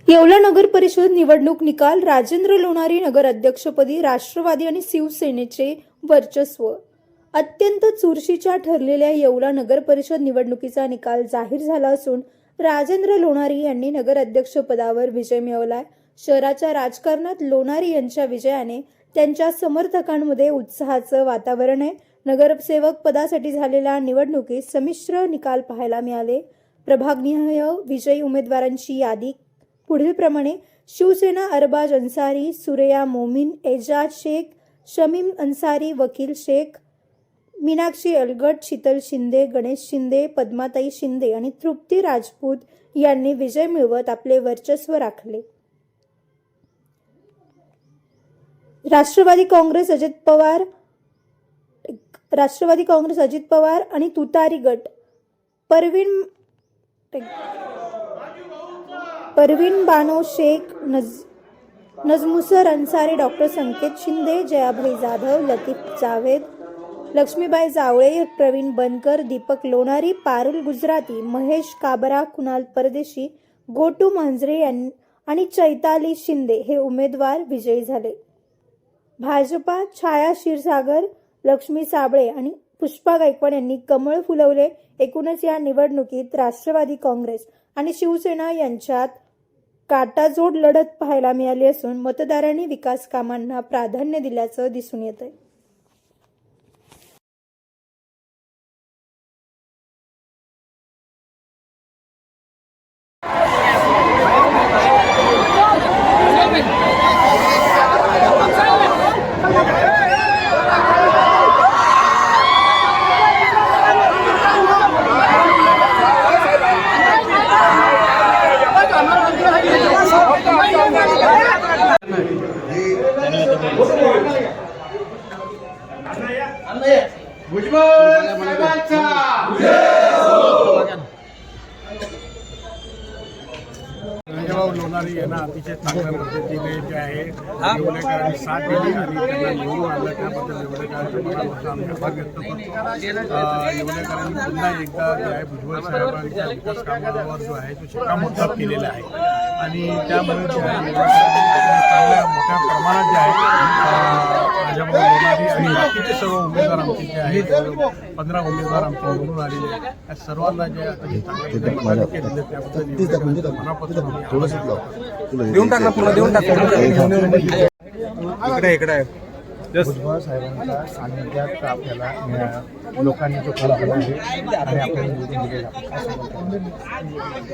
येवला नगर परिषद निवडणूक निकाल. राजेंद्र लोणारी नगर अध्यक्षपदी राष्ट्रवादी आणि शिवसेनेचे वर्चस्व. अत्यंत चुरशीच्या ठरलेल्या येवला नगर परिषद निवडणुकीचा निकाल जाहीर झाला असून राजेंद्र लोणारी यांनी नगर अध्यक्षपदावर विजय मिळवलाय. शहराच्या राजकारणात लोणारी यांच्या विजयाने त्यांच्या समर्थकांमध्ये उत्साहाचं वातावरण आहे. नगरसेवक पदासाठी झालेल्या निवडणुकीत संमिश्र निकाल पाहायला मिळाले. प्रभागनिहाय विजयी उमेदवारांची यादी पुढील प्रमाणे: शिवसेना अरबाज अन्सारी, सुरेया मोमीन, एजाज शेख, शमीम अन्सारी, वकील शेख, मीनाक्षी अलगट, शीतल शिंदे, गणेश शिंदे, पद्माताई शिंदे आणि तृप्ती राजपूत यांनी विजय मिळवत आपले वर्चस्व राखले. राष्ट्रवादी काँग्रेस अजित पवार आणि तुतारी गट परवीन बानो शेख, नजमुसर अन्सारी, डॉक्टर संकेत शिंदे, जयाभाई जाधव, लतीफ जावेद, लक्ष्मीबाई जावळे, प्रवीण बनकर, दीपक लोणारी, पारुल गुजराती, महेश काबरा, कुणाल परदेशी, गोटू मांजरे आणि चैताली शिंदे हे उमेदवार विजयी झाले. भाजपा छाया क्षीरसागर, लक्ष्मी साबळे आणि पुष्पा गायकवाड यांनी कमळ फुलवले. एकूणच या निवडणुकीत राष्ट्रवादी काँग्रेस आणि शिवसेना यांच्यात काटाजोड लढत पाहायला मिळाली असून मतदारांनी विकास कामांना प्राधान्य दिल्याचं दिसून येतंय. लोणारी यांना अतिशय चांगल्या पद्धतीने जे आहे येवलेकरांनी साथ दिली आणि त्यांना निवडून आणलं, त्याबद्दल येवलेकरांच्या मनापासून आम्ही आभार व्यक्त करतो. येवलेकरांनी पुन्हा एकदा जे आहे भुजबळ साहेबांच्या विकास कामावर जो आहे तो शिक्कामोर्तब केलेला आहे आणि त्यामुळे जे आहे चांगल्या मोठ्या प्रमाणात जे आहे राजाभाऊ लोणारी आणि बाकीचे सर्व उमेदवार आमचे जे आहेत 15 उमेदवार आमचे निवडून आलेले आहेत. त्या सर्वांना जे अतिशय चांगल्या केलेले त्याबद्दल मनापासून देऊन टाकला पुन्हा देऊन टाकला इकडे भुजबळ साहेबांच्या सानिध्यात आपल्याला लोकांनी तो कल दिला आहे आणि आपण निवडून दिलेला.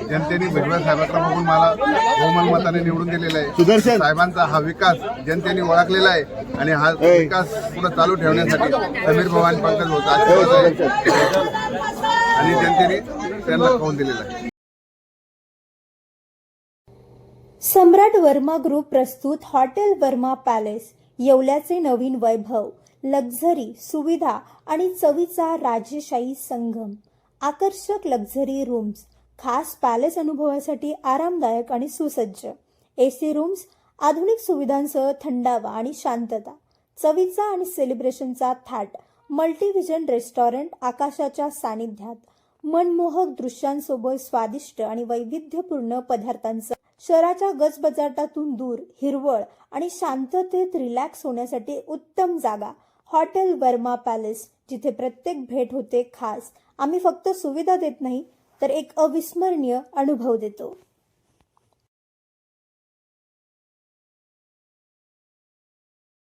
जनतेने भुजबळ साहेबांना बघून मला बहुमत मताने निवडून दिलेला आहे. साहेबांचा हा विकास जनतेने ओळखलेला आहे आणि हा विकास पुढे चालू ठेवण्यासाठी समीर भवानी पंकज होता आणि जनतेने त्यांना कौल दिलेला आहे. सम्राट वर्मा ग्रुप प्रस्तुत हॉटेल वर्मा पॅलेस. येवल्याचे नवीन वैभव, लक्झरी, सुविधा आणि चवीचा राजेशाही संगम. आकर्षक लक्झरी रूम्स, खास पॅलेस अनुभवासाठी आरामदायक आणि सुसज्ज एसी रूम्स, आधुनिक सुविधांसह थंडावा आणि शांतता. चवीचा आणि सेलिब्रेशनचा थाट, मल्टीव्हिजन रेस्टॉरंट आकाशाच्या सानिध्यात. मनमोहक दृश्यांसोबत स्वादिष्ट आणि वैविध्यपूर्ण पदार्थांचं. शहराच्या गजबजाटातून दूर, हिरवळ आणि शांततेत रिलॅक्स होण्यासाठी उत्तम जागा. हॉटेल वर्मा पॅलेस, जिथे प्रत्येक भेट होते खास. आम्ही फक्त सुविधा देत नाही तर एक अविस्मरणीय अनुभव देतो.